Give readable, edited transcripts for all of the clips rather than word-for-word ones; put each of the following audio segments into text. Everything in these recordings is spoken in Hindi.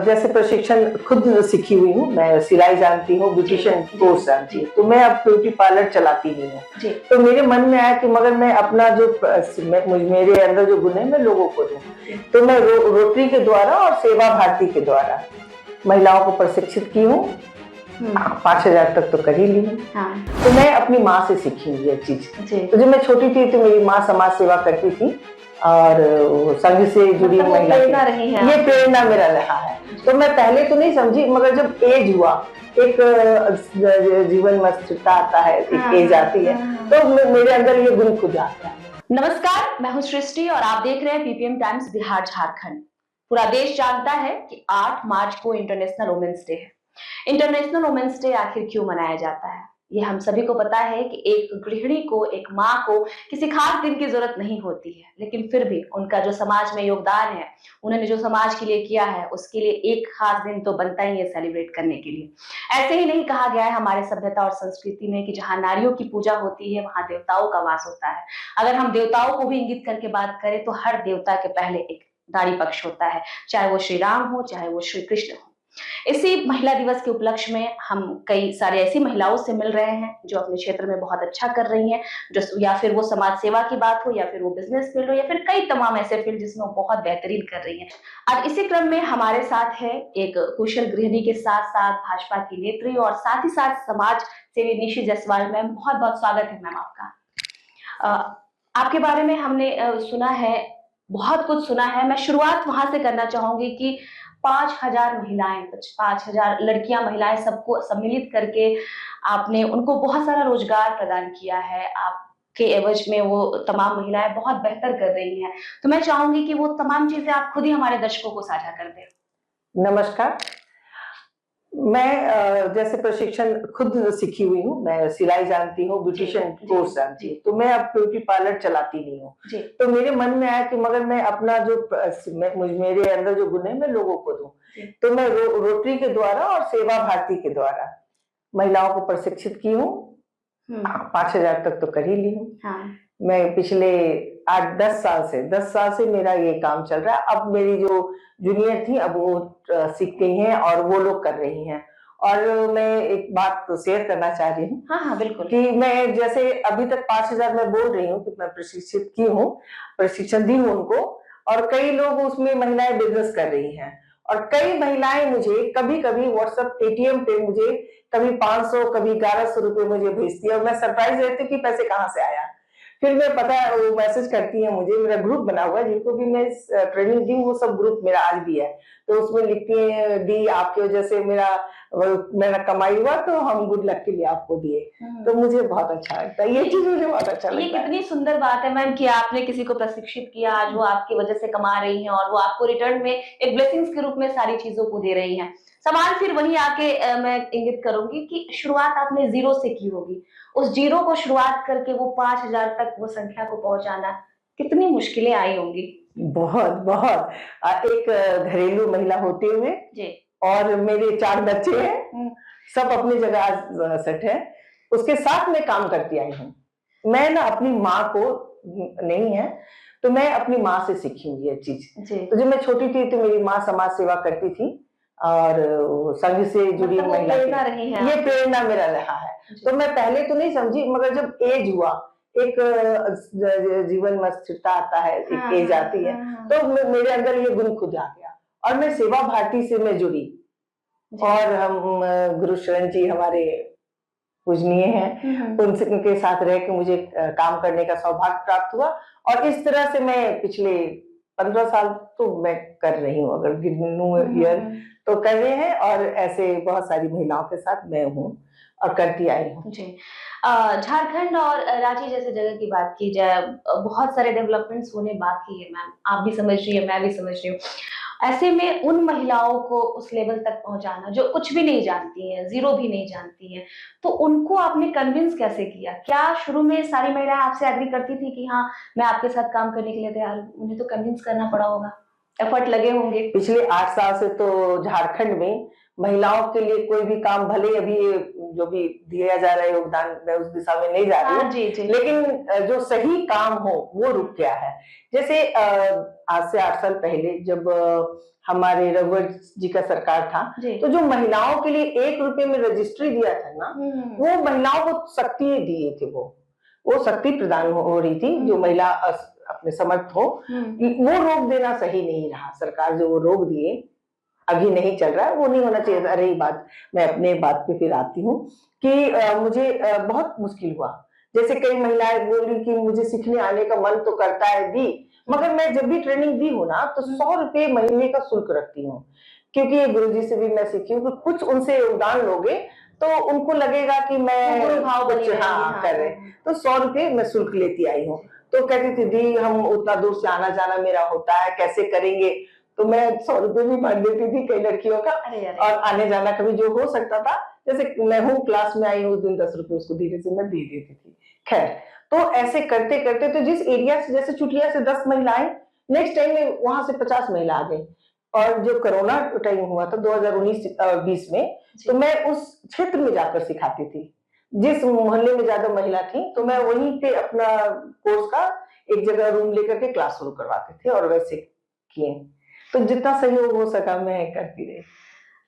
जैसे प्रशिक्षण खुद सीखी हुई हूँ, मैं सिलाई जानती हूँ, ब्यूटिशियन कोर्स जानती हूँ, तो मैं अब ब्यूटी पार्लर चलाती नहीं हूँ। तो मेरे मन में आया कि मगर मैं अपना जो मेरे अंदर जो गुण है मैं लोगों को दूं, तो मैं रोटरी के द्वारा और सेवा भारती के द्वारा महिलाओं को प्रशिक्षित की हूँ। 5,000 तक तो कर ही ली हूँ। तो मैं अपनी माँ से सीखी हूँ ये चीज। तो जब मैं छोटी थी तो मेरी माँ समाज सेवा करती थी और संघ से जुड़ी महिला ये प्रेरणा मेरा रहा है। तो मैं पहले तो नहीं समझी, मगर जब एज हुआ, एक जीवन में स्थिरता आता है, एक एज आती है, तो मेरे अंदर ये गुण खुद आता है। नमस्कार, मैं हूं सृष्टि और आप देख रहे हैं पीपीएम टाइम्स बिहार झारखंड। पूरा देश जानता है कि 8 मार्च को इंटरनेशनल वुमेन्स डे है। इंटरनेशनल वुमेन्स डे आखिर क्यों मनाया जाता है, ये हम सभी को पता है कि एक गृहिणी को, एक माँ को किसी खास दिन की जरूरत नहीं होती है, लेकिन फिर भी उनका जो समाज में योगदान है, उन्होंने जो समाज के लिए किया है, उसके लिए एक खास दिन तो बनता ही है सेलिब्रेट करने के लिए। ऐसे ही नहीं कहा गया है हमारे सभ्यता और संस्कृति में कि जहाँ नारियों की पूजा होती है वहां देवताओं का वास होता है। अगर हम देवताओं को भी इंगित करके बात करें तो हर देवता के पहले एक नारी पक्ष होता है, चाहे वो श्री राम हो, चाहे वो श्री कृष्ण हो। इसी महिला दिवस के उपलक्ष्य में हम कई सारे ऐसी महिलाओं से मिल रहे हैं जो अपने क्षेत्र में बहुत अच्छा कर रही हैं, जो या फिर वो समाज सेवा की बात हो, या फिर वो बिजनेस फील्ड हो, या फिर कई तमाम ऐसे फील्ड जिसमें वो बहुत बेहतरीन कर रही हैं। और इसी क्रम में हमारे साथ है एक कुशल गृहिणी के साथ साथ भाजपा की नेत्री और साथ ही साथ समाज सेवी निशी जायसवाल मैम। बहुत बहुत स्वागत है मैम आपका। आपके बारे में हमने सुना है, बहुत कुछ सुना है। मैं शुरुआत वहां से करना चाहूंगी कि 5,000 महिलाएं, 5,000 लड़कियां, महिलाएं सबको सम्मिलित करके आपने उनको बहुत सारा रोजगार प्रदान किया है। आपके एवज में वो तमाम महिलाएं बहुत बेहतर कर रही हैं। तो मैं चाहूंगी कि वो तमाम चीजें आप खुद ही हमारे दर्शकों को साझा कर दें। नमस्कार, मैं जैसे प्रशिक्षण खुद सीखी हुई हूँ, मैं सिलाई जानती हूँ, ब्यूटिशियन कोर्स जानती हूँ, तो मैं अब ब्यूटी पार्लर चलाती नहीं हूँ। तो मेरे मन में आया कि मगर मैं अपना जो मेरे अंदर जो गुण है मैं लोगों को दूं, तो मैं रोटरी के द्वारा और सेवा भारती के द्वारा महिलाओं को प्रशिक्षित की हूँ। 5,000 तक तो कर ही ली हूँ। मैं पिछले 10 साल से मेरा ये काम चल रहा है। अब मेरी जो जूनियर थी अब वो सीख गई हैं और वो लोग कर रही हैं। और मैं एक बात तो शेयर करना चाह रही हूँ। हाँ बिल्कुल। कि मैं जैसे अभी तक 5,000 मैं बोल रही हूँ कि मैं प्रशिक्षित की हूँ, प्रशिक्षण दी हूँ उनको, और कई लोग उसमें महिलाएं बिजनेस कर रही हैं। और कई महिलाएं मुझे कभी कभी व्हाट्सएप पेटीएम पे मुझे कभी 500 कभी 1,100 रुपए मुझे भेजती है और मैं सरप्राइज रहती हूँ कि पैसे कहाँ से आया। फिर मैं पता है वो मैसेज करती है मुझे, मेरा ग्रुप बना हुआ है जिनको भी मैं ट्रेनिंग दी, वो सब ग्रुप मेरा आज भी है। तो उसमें लिखती है दी आपकी वजह से मेरा कमाई हुआ, तो हम गुड लक के लिए आपको दिए। तो मुझे बहुत अच्छा लगता है, ये चीज मुझे बहुत अच्छा लगता है। ये कितनी सुंदर बात है मैम कि आपने किसी को प्रशिक्षित किया, आज वो आपकी वजह से कमा रही हैं और वो आपको रिटर्न में एक ब्लेसिंग्स के रूप में सारी चीजों को दे रही हैं। सवाल फिर वही आके मैं इंगित करूंगी कि शुरुआत आपने जीरो से की होगी, उस जीरो को शुरुआत करके वो 5,000 तक वो संख्या को पहुंचाना, कितनी मुश्किलें आई होंगी? बहुत बहुत। एक घरेलू महिला होते हुए जी, और मेरे 4 बच्चे हैं, सब अपनी जगह आज सेट है, उसके साथ में काम करती आई हूँ। मैं ना अपनी माँ को नहीं है, तो मैं अपनी माँ से सीखी हूँ ये चीज। तो जब मैं छोटी थी तो मेरी माँ समाज सेवा करती थी और संघ से जुड़ी महिला ये प्रेरणा मेरा रहा है। तो मैं पहले तो नहीं समझी, मगर जब एज हुआ, एक जीवन में स्थिरता आता है, एक एज आती है, तो मेरे अंदर ये गुण खुद आ गया। और मैं सेवा भारती से मैं जुड़ी और हम गुरु शरण जी हमारे पूजनीय हैं, उनके साथ रह के मुझे काम करने का सौभाग्य प्राप्त हुआ। और इस तरह से मैं पिछले 15 साल तो मैं कर रही हूँ, अगर गिनूं ईयर तो कर रहे हैं, और ऐसे बहुत सारी महिलाओं के साथ मैं हूँ और करती आई हूँ। जी, झारखंड और रांची जैसे जगह की बात की जाए, बहुत सारे डेवलपमेंट्स होने बाकी है मैम, आप भी समझ रही है, मैं भी समझ रही हूँ। ऐसे में उन महिलाओं को उस लेवल तक पहुंचाना जो कुछ भी नहीं जानती हैं, जीरो भी नहीं जानती हैं, तो उनको आपने कन्विंस कैसे किया? क्या शुरू में सारी महिलाएं आपसे एग्री करती थी कि हाँ मैं आपके साथ काम करने के लिए तैयार हूँ? उन्हें तो कन्विंस करना पड़ा होगा, एफर्ट लगे होंगे। पिछले 8 साल से तो झारखंड में महिलाओं के लिए कोई भी काम, भले अभी जो भी दिया जा रहा है योगदान, मैं उस दिशा में नहीं जा रही हूँ, लेकिन जो सही काम हो वो रुक गया है। जैसे आज से 8 साल पहले जब हमारे रघुवर जी का सरकार था, तो जो महिलाओं के लिए 1 रुपए में रजिस्ट्री दिया था ना, वो महिलाओं को शक्ति दिए थे। वो शक्ति प्रदान हो रही थी, जो महिला अपने समर्थ हो, वो रोक देना सही नहीं रहा। सरकार जो वो रोक दिए, अभी नहीं चल रहा है, वो नहीं होना चाहिए था। रही बात, मैं अपने बात पे फिर आती हूँ कि मुझे बहुत मुश्किल हुआ। जैसे कई महिलाएं बोली कि मुझे सीखने आने का मन तो करता है दी, मगर मैं जब भी ट्रेनिंग दी हूँ ना, तो 100 रुपए महीने का शुल्क रखती हूँ, क्योंकि ये गुरुजी से भी मैं सीखी हूँ कि कुछ उनसे योगदान लोगे तो उनको लगेगा कि मैं कर रहे, तो 100 रुपए मैं शुल्क लेती आई हूँ। तो कहती थी दी हम उतना दूर से आना जाना मेरा होता है, कैसे करेंगे? तो मैं 100 रुपए भी मांग देती थी कई लड़कियों का, और आने जाना कभी जो हो सकता था, जैसे मैं हूँ क्लास में आई हूँ उस दिन 10 रुपए उसको धीरे से मैं दे देती थी। खैर, तो ऐसे करते करते तो जिस एरिया से, जैसे चुटिया से 10 महिलाएं, नेक्स्ट टाइम में वहां से 50 महिला आ गई। और जो कोरोना टाइम हुआ था 2019-20 में, तो मैं उस क्षेत्र में जाकर सिखाती थी। जिस मोहल्ले में ज्यादा महिला थी, तो मैं वहीं पे अपना कोर्स का एक जगह रूम लेकर के क्लास शुरू करवाते थे, और वैसे किए। तो जितना सहयोग हो सका मैं करती रही।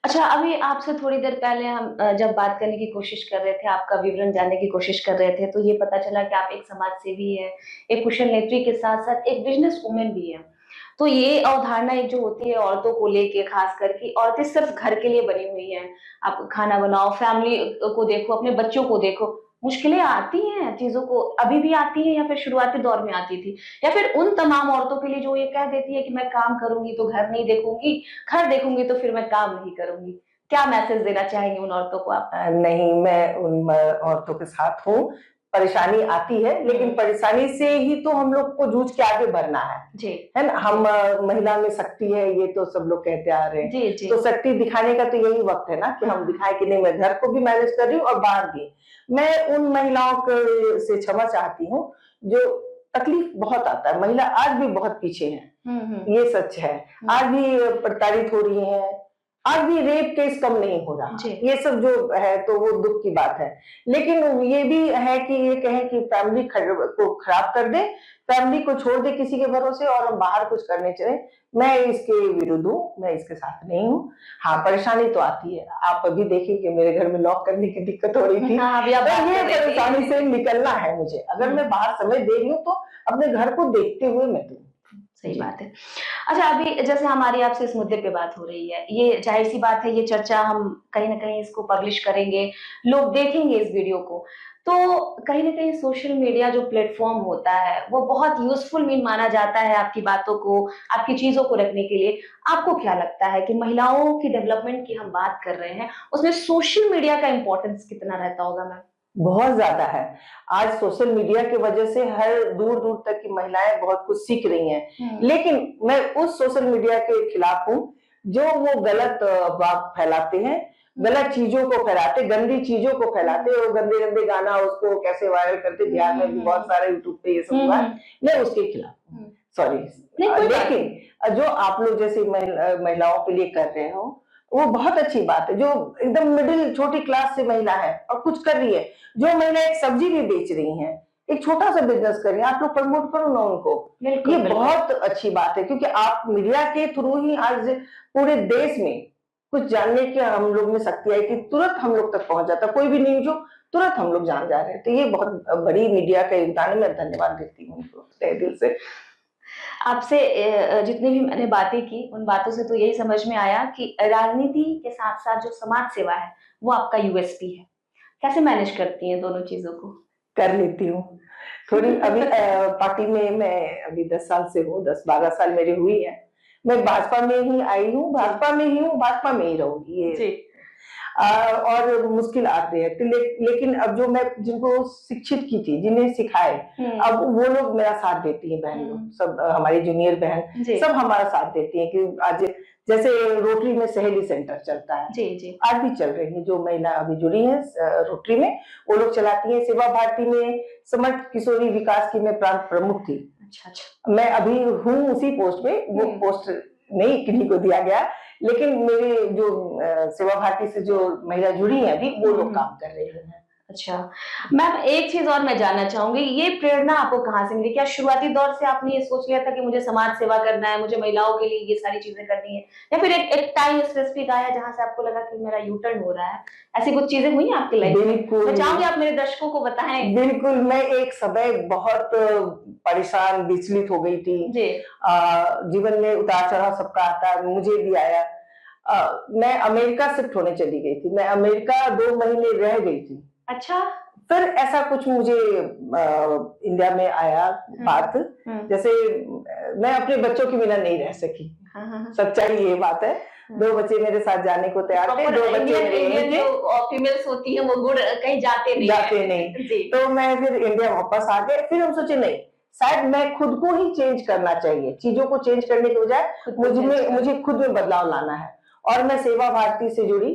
अच्छा, अभी आपसे थोड़ी देर पहले हम जब बात करने की कोशिश कर रहे थे, आपका विवरण जानने की कोशिश कर रहे थे, तो ये पता चला कि आप एक समाज सेवी हैं, एक कुशल नेत्री के साथ-साथ एक बिज़नेस वुमन भी हैं। तो ये अवधारणा एक जो होती है औरतों को लेके, खास करके औरतें सिर्फ घर के लिए बनी हुई हैं। आप खाना बनाओ, फैमिली को देखो, अपने बच्चों को देखो। मुश्किलें आती हैं चीज़ों को, अभी भी आती हैं या फिर शुरुआती दौर में आती थी? या फिर उन तमाम औरतों के लिए जो ये कह देती है कि मैं काम करूँगी तो घर नहीं देखूँगी, घर देखूँगी तो फिर मैं काम नहीं करूँगी। क्या मैसेज देना चाहेंगे उन औरतों को आप? नहीं, मैं उन औरतों के साथ हूँ। परेशानी आती है, लेकिन परेशानी से ही तो हम लोग को जूझ के आगे बढ़ना है। जी। है ना? हम महिला में शक्ति है, ये तो सब लोग कहते आ रहे हैं। जी, जी। तो शक्ति दिखाने का तो यही वक्त है ना कि हम दिखाएं कि नहीं, मैं घर को भी मैनेज कर रही हूँ और बाहर भी। मैं उन महिलाओं से क्षमा चाहती हूँ जो तकलीफ बहुत आता है। महिला आज भी बहुत पीछे है, ये सच है। आज भी प्रताड़ित हो रही है, आज भी रेप केस कम नहीं हो रहा, ये सब जो है तो वो दुख की बात है। लेकिन ये भी है कि ये कहें कि फैमिली को खराब कर दे, फैमिली को छोड़ दे किसी के भरोसे और हम बाहर कुछ करने चले, मैं इसके विरुद्ध हूँ, मैं इसके साथ नहीं हूँ। हाँ, परेशानी तो आती है। आप अभी देखिए कि मेरे घर में लॉक करने की दिक्कत हो रही थी। हाँ, अभी आप तो ये परेशानी से निकलना है मुझे। अगर मैं बाहर समय दे रही हूँ तो अपने घर को देखते हुए मैं दूँ। सही बात है। अच्छा, अभी जैसे हमारी आपसे इस मुद्दे पे बात हो रही है, ये ज़ाहिर-सी बात है, ये चर्चा हम कहीं न कहीं इसको पब्लिश करेंगे, लोग देखेंगे इस वीडियो को। तो कहीं न कहीं सोशल मीडिया जो प्लेटफ़ॉर्म होता है, वो बहुत यूज़फुल मीन माना जाता है आपकी बातों को, आपकी चीज़ों को रखने के लिए। आपको क्या लगता है कि महिलाओं की डेवलपमेंट की हम बात कर रहे हैं, उसमें सोशल मीडिया का इम्पोर्टेंस कितना रहता होगा मैम? बहुत ज्यादा है। आज सोशल मीडिया की वजह से हर दूर-दूर तक की महिलाएं बहुत कुछ सीख रही हैं। लेकिन मैं उस सोशल मीडिया के खिलाफ हूँ जो वो गलत बात फैलाते हैं, गलत चीजों को फैलाते, गंदी चीजों को फैलाते, और गंदे-गंदे गाना उसको कैसे वायरल करते, बिहार में भी बहुत सारे यूट्यूब पे ये सब हुआ है। मैं उसके खिलाफ हूँ। सॉरी। लेकिन जो आप लोग जैसे महिलाओं के लिए कर रहे हो, वो बहुत अच्छी बात है। जो एकदम मिडिल छोटी क्लास से महिला है और कुछ कर रही है, जो महिला एक सब्जी भी बेच रही हैं, एक छोटा सा बिजनेस कर रही हैं, आप लोग प्रमोट करो ना उनको। ये बहुत अच्छी बात है, क्योंकि आप मीडिया के थ्रू ही आज पूरे देश में कुछ जानने की हम लोग में शक्ति है कि तुरंत हम लोग तक पहुंच जाता, कोई भी न्यूज हो तुरंत हम लोग जान जा रहे हैं। तो ये बहुत बड़ी मीडिया का योगदान है, मैं धन्यवाद देती हूँ उनको तहे दिल से। आपसे जितनी भी मैंने बातें की, उन बातों से तो यही समझ में आया कि राजनीति के साथ-साथ जो समाज सेवा है, वो आपका यूएसपी है। कैसे मैनेज करती हैं दोनों चीज़ों को? कर लेती हूँ। थोड़ी अभी पार्टी में मैं अभी 10 साल से हूँ, 10-12 साल मेरी हुई है। मैं भाजपा में ही आई हूँ, भाजपा में ही हूँ, भाजपा में ही रहूँगी ये। और मुश्किल आते हैं, लेकिन अब जो मैं जिनको शिक्षित की थी, जिन्हें सिखाए, अब वो लोग मेरा साथ देती हैं, बहन लोग सब, हमारी जूनियर बहन सब हमारा साथ देती हैं कि आज जैसे रोटरी में सहेली सेंटर चलता है, जी। आज भी चल रही है। जो महिला अभी जुड़ी है रोटरी में, वो लोग चलाती है। सेवा भारती में समर्थ किशोरी विकास की मैं प्रांत प्रमुख थी। अच्छा। मैं अभी हूँ उसी पोस्ट पे, वो पोस्ट नहीं किन्हीं को दिया गया, लेकिन मेरे जो सेवा भारती से जो महिला जुड़ी है अभी, वो लोग काम कर रही है। अच्छा, मैम एक चीज़ और मैं जानना चाहूँगी, ये प्रेरणा आपको कहाँ से मिली? क्या शुरुआती दौर से आपने ये सोच लिया था कि मुझे समाज सेवा करना है, मुझे महिलाओं के लिए ये सारी चीज़ें करनी है? या फिर एक एक टाइम स्पेसिफिक आया जहाँ से आपको लगा कि मेरा यू टर्न हो रहा है? ऐसी कुछ चीज़ें हुई हैं आपकी लाइफ में? बिल्कुल, मैं चाहूँगी आप मेरे दर्शकों को बताएँ। बिल्कुल, मैं एक समय बहुत परेशान, विचलित हो गई थी। जी। जीवन में उतार-चढ़ाव सबका आता है, मुझे भी आया। मैं अमेरिका शिफ्ट होने चली गई थी। मैं अमेरिका 2 महीने रह गई थी। अच्छा। फिर ऐसा कुछ मुझे इंडिया में आया बात, जैसे मैं अपने बच्चों के बिना नहीं रह सकी। हाँ, हाँ, हाँ। सच्चाई ये बात है। 2 बच्चे मेरे साथ जाने को तैयार थे, 2 बच्चे इंडियन मेरे इंडियन यहीं थे। जो फीमेल्स होती हैं वो गुड़ कहीं जाते नहीं जाते हैं। नहीं। जी। तो मैं फिर इंडिया वापस आ गए। फिर हम सोचे नहीं, शायद मैं खुद को ही चेंज करना चाहिए। चीज़ों को चेंज करने के बजाय मुझे खुद में बदलाव लाना है। और मैं सेवा भारती से जुड़ी।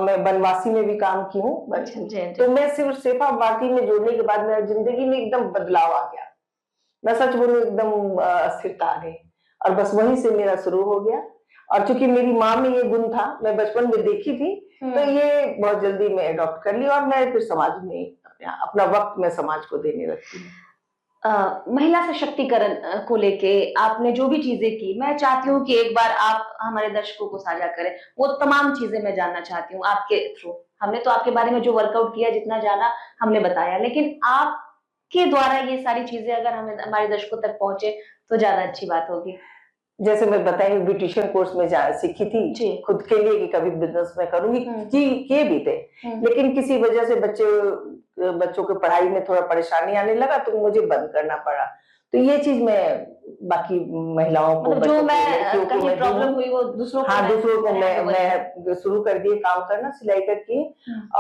मैं बनवासी में भी काम की हूँ। अच्छा, जी, जी। तो मैं सिर्फ सेवा भारती में जुड़ने के बाद मेरी ज़िंदगी में एकदम बदलाव आ गया। मैं सच बोलूँ, एकदम स्थिरता आ गई और बस वहीं से मेरा शुरू हो गया। और चूँकि मेरी माँ में ये गुण था, मैं बचपन में देखी थी, तो ये बहुत जल्दी मैं अडॉप्ट कर ली और मैं फिर समाज में अपना वक़्त मैं समाज को देने लगती हूँ। महिला सशक्तिकरण को लेके आपने जो भी चीज़ें की, मैं चाहती हूँ कि एक बार आप हमारे दर्शकों को साझा करें। वो तमाम चीज़ें मैं जानना चाहती हूँ आपके थ्रू। हमने तो आपके बारे में जो वर्कआउट किया, जितना जाना हमने बताया, लेकिन आपके द्वारा ये सारी चीज़ें अगर हमें हमारे दर्शकों तक पहुँचे, तो ज़्यादा अच्छी बात होगी। जैसे मैं बताई, ब्यूटिशियन कोर्स में सीखी थी जी। खुद के लिए कि कभी बिजनेस में करूंगी, किए भी थे। लेकिन किसी वजह से बच्चों के पढ़ाई में थोड़ा परेशानी आने लगा, तो मुझे बंद करना पड़ा। तो ये चीज मैं बाकी महिलाओं को, मतलब जो मैं कहीं प्रॉब्लम हुई वो दूसरों को, हाँ, दूसरों को मैं शुरू कर दिए काम करना, सिलाई करके।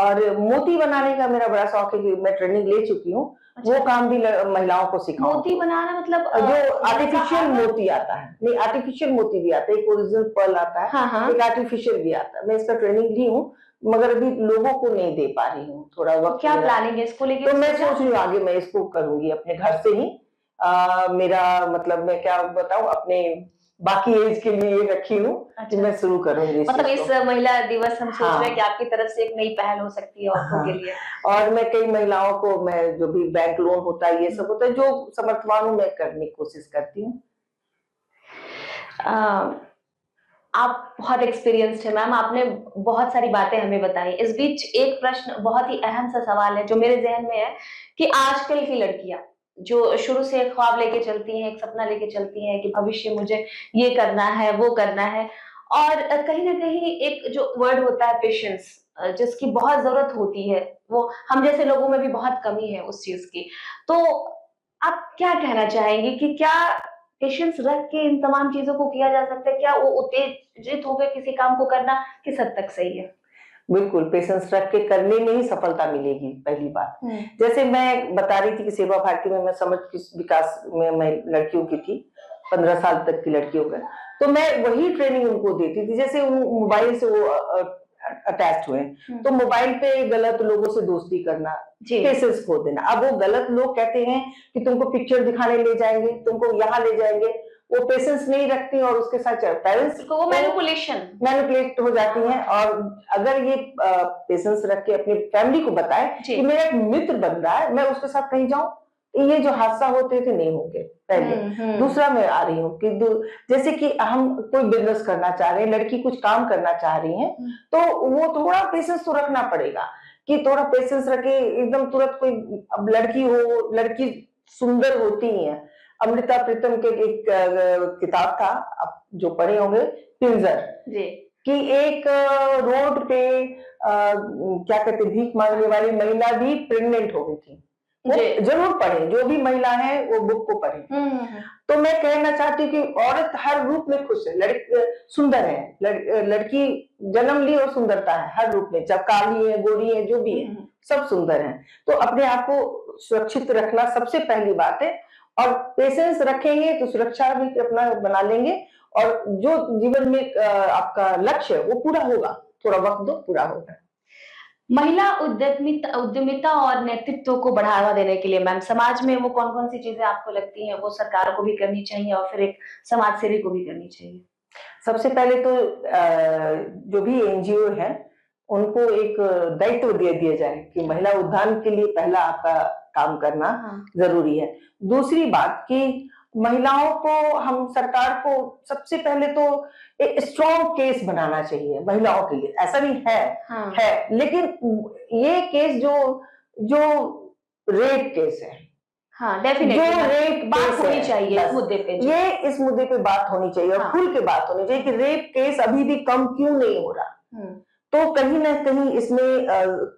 और मोती बनाने का मेरा बड़ा शौक है कि मैं ट्रेनिंग ले चुकी हूँ। वो काम भी महिलाओं को सिखाऊं। मोती बनाना मतलब जो आर्टिफिशियल मोती आता है, नहीं आर्टिफिशियल मोती भी आता है, एक ओरिजिनल पर्ल आता है। हाँ। एक आर्टिफिशियल भी आता है। मैं इसका ट्रेनिंग ली हूँ, मगर अभी लोगों को नहीं दे पा रही हूँ, थोड़ा वक्त। क्या प्लानिंग है इसको लेके? तो मैं सोच रही हूँ आगे मैं इसको करूंगी अपने घर से ही। मेरा मतलब, मैं क्या बताऊँ, अपने बाकी एज के लिए रखी हूँ कि मैं शुरू करूंगी। मतलब इस महिला दिवस हम सोच रहे हैं कि हाँ, आपकी तरफ से एक नई पहल हो सकती है औरतों के लिए। और मैं कई महिलाओं को, मैं जो भी बैंक लोन होता है, ये सब होता है, जो समर्थवान हूँ, मैं करने की कोशिश करती हूँ। आप बहुत एक्सपीरियंस्ड है मैम, आपने बहुत सारी बातें हमें बताई। इस बीच एक प्रश्न, बहुत ही अहम सा सवाल है जो मेरे ज़हन में है कि आजकल की लड़कियाँ जो शुरू से एक ख्वाब लेके चलती हैं, एक सपना लेके चलती हैं कि भविष्य मुझे ये करना है, वो करना है, और कहीं न कहीं एक जो वर्ड होता है पेशेंस, जिसकी बहुत ज़रूरत होती है, वो हम जैसे लोगों में भी बहुत कमी है उस चीज़ की। तो आप क्या कहना चाहेंगे कि क्या पेशेंस रख के इन तमाम चीज़ों को किया जा सकता है? क्या वो उत्तेजित होकर किसी काम को करना किस हद तक सही है? बिल्कुल, पेशेंस रख के करने में ही सफलता मिलेगी, पहली बात। जैसे मैं बता रही थी कि सेवा भारती में मैं समग्र विकास में मैं लड़कियों की थी, 15 साल तक की लड़कियों का। तो मैं वही ट्रेनिंग उनको देती थी। जैसे मोबाइल से वो अटैच्ड हुए, तो मोबाइल पे गलत लोगों से दोस्ती करना, पेशेंस खो देना। अब वो गलत लोग कहते हैं कि तुमको पिक्चर दिखाने ले जाएंगे, तुमको यहाँ ले जाएंगे, वो पेशेंस नहीं रखती और उसके साथ पेरेंट्स को वो मैनिपुलेट हो जाती हैं। और अगर ये पेशेंस रख के अपनी फैमिली को बताए कि मेरा एक मित्र बन रहा है, मैं उसके साथ कहीं जाऊं, ये जो हादसा होते थे नहीं होंगे पहले। दूसरा मैं आ रही हूँ कि जैसे कि हम कोई बिजनेस करना चाह रहे हैं, लड़की कुछ काम करना चाह रही है, तो वो थोड़ा पेशेंस तो रखना पड़ेगा कि थोड़ा पेशेंस रखे। एकदम तुरंत कोई, अब लड़की सुंदर होती है। अमृता प्रीतम के एक किताब था, आप जो पढ़े होंगे, पिंजर, कि एक रोड पे क्या कहते, भीख मांगने वाली महिला भी प्रेग्नेंट हो गई थी। जरूर पढ़े, जो भी महिला है वो बुक को पढ़े। तो मैं कहना चाहती हूँ कि औरत हर रूप में खुश है, सुंदर है। लड़की जन्म ली और सुंदरता है हर रूप में, जब काली है, गोरी है, जो भी है, सब सुंदर है। तो अपने आप को सुरक्षित रखना सबसे पहली बात है। और पेशेंस रखेंगे तो सुरक्षा भी अपना बना लेंगे, और जो जीवन में आपका लक्ष्य है वो पूरा होगा। थोड़ा वक्त दो, पूरा होगा। महिला उद्यमिता और नेतृत्व को बढ़ावा देने के लिए मैम समाज में वो कौन-कौन सी चीजें आपको लगती हैं वो सरकारों को भी करनी चाहिए और फिर एक समाज सेवी को भी करनी चाहिए? सबसे पहले तो जो भी एनजीओ है, उनको एक दायित्व दे दिया जाए कि महिला उद्यान के लिए पहला आपका काम करना जरूरी है। दूसरी बात कि महिलाओं को, हम सरकार को सबसे पहले तो एक स्ट्रॉन्ग केस बनाना चाहिए महिलाओं के लिए। ऐसा भी है, लेकिन ये केस जो रेप केस है, डेफिनेटली जो रेप बात होनी चाहिए इस बस, मुद्दे पे। ये इस मुद्दे पे बात होनी चाहिए और खुल के बात होनी चाहिए कि रेप केस अभी भी कम क्यों नहीं हो रहा। तो कहीं ना कहीं इसमें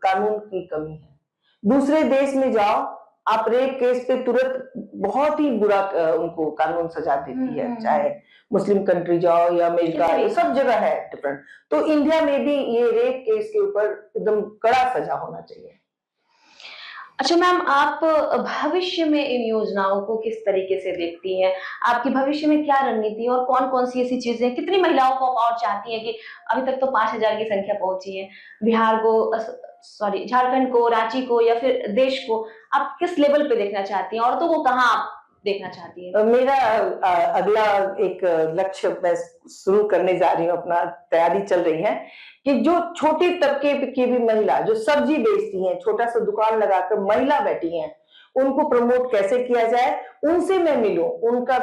कानून की कमी है। दूसरे देश में जाओ, आप रेप केस पे तुरंत बहुत ही बुरा उनको कानून सजा देती है, चाहे मुस्लिम कंट्री जाओ या अमेरिका, ये सब जगह है डिफरेंट। तो इंडिया में भी ये रेप केस के ऊपर एकदम कड़ा सजा होना चाहिए। अच्छा मैम, आप भविष्य में इन योजनाओं को किस तरीके से देखती हैं? आपकी भविष्य में क्या रणनीति है और कौन-कौन सी ऐसी चीजें, कितनी महिलाओं को आप और चाहती हैं कि अभी तक तो 5000 की संख्या पहुंची है, बिहार को सॉरी झारखंड को, रांची को या फिर देश को आप किस लेवल पे देखना चाहती हैं? औरतों को कहाँ आप देखना चाहती हैं? मेरा अगला एक लक्ष्य मैं शुरू करने जा रही हूँ, अपना तैयारी चल रही है कि जो छोटे तबके की भी महिला जो सब्जी बेचती हैं, छोटा सा दुकान लगाकर महिला बैठी हैं, उनको प्रमोट कैसे किया जाए, उनसे मैं मिलूं, उनका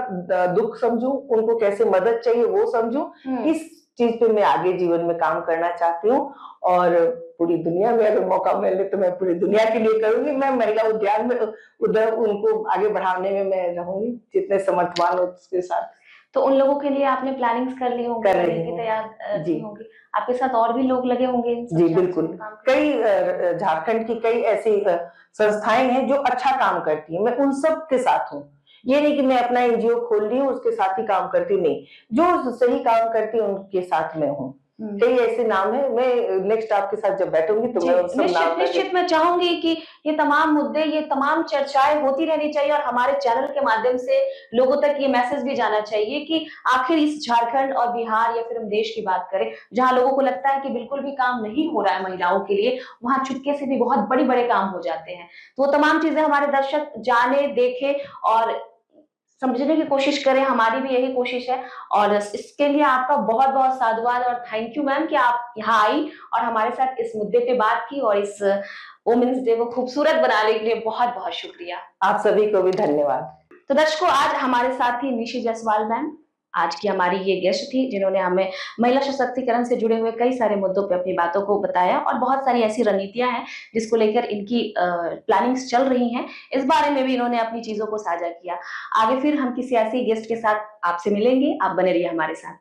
दुख समझूं, उनको कैसे मदद चाहिए वो समझूं। इस चीज पे मैं आगे जीवन में काम करना चाहती हूँ और पूरी दुनिया में अगर मौका मिले तो मैं पूरी दुनिया के लिए करूंगी। मैं महिला उद्यान में उधर उनको आगे बढ़ाने में मैं रहूंगी जितने समर्थवान हो उसके साथ। तो उन लोगों के लिए आपने प्लानिंग्स कर ली होंगी, तैयार की होंगी, आपके साथ और भी लोग लगे होंगे इन सब? जी बिल्कुल, कई झारखंड की कई ऐसी संस्थाएं हैं जो अच्छा काम करती हैं, मैं उन सब के साथ हूँ। ये नहीं कि मैं अपना एनजीओ खोल ली हूँ उसके साथ ही काम करती, नहीं, जो सही काम करती है उनके साथ मैं हूँ। कई ऐसे नाम है, मैं नेक्स्ट आपके साथ जब बैठूंगी तो मैं सब नाम निश्चित मैं चाहूंगी कि ये तमाम मुद्दे, ये तमाम चर्चाएं होती रहनी चाहिए और हमारे चैनल के माध्यम से लोगों तक ये मैसेज भी जाना चाहिए कि आखिर इस झारखंड और बिहार या फिर हम देश की बात करें जहां लोगों को लगता है कि बिल्कुल भी काम नहीं हो रहा है महिलाओं के लिए, वहां चुटके से भी बहुत बड़े बड़े काम हो जाते हैं। तो वो तमाम चीजें हमारे दर्शक जाने, देखे और समझने की कोशिश करें, हमारी भी यही कोशिश है। और इसके लिए आपका बहुत बहुत साधुवाद और थैंक यू मैम कि आप यहाँ आई और हमारे साथ इस मुद्दे पे बात की और इस वुमेन्स डे को खूबसूरत बनाने के लिए बहुत बहुत शुक्रिया। आप सभी को भी धन्यवाद। तो दर्शकों, आज हमारे साथ थी निशी जायसवाल मैम, आज की हमारी ये गेस्ट थी जिन्होंने हमें महिला सशक्तिकरण से जुड़े हुए कई सारे मुद्दों पे अपनी बातों को बताया और बहुत सारी ऐसी रणनीतियां हैं जिसको लेकर इनकी प्लानिंग्स चल रही हैं, इस बारे में भी इन्होंने अपनी चीजों को साझा किया। आगे फिर हम किसी ऐसी गेस्ट के साथ आपसे मिलेंगे, आप बने रहिए हमारे साथ।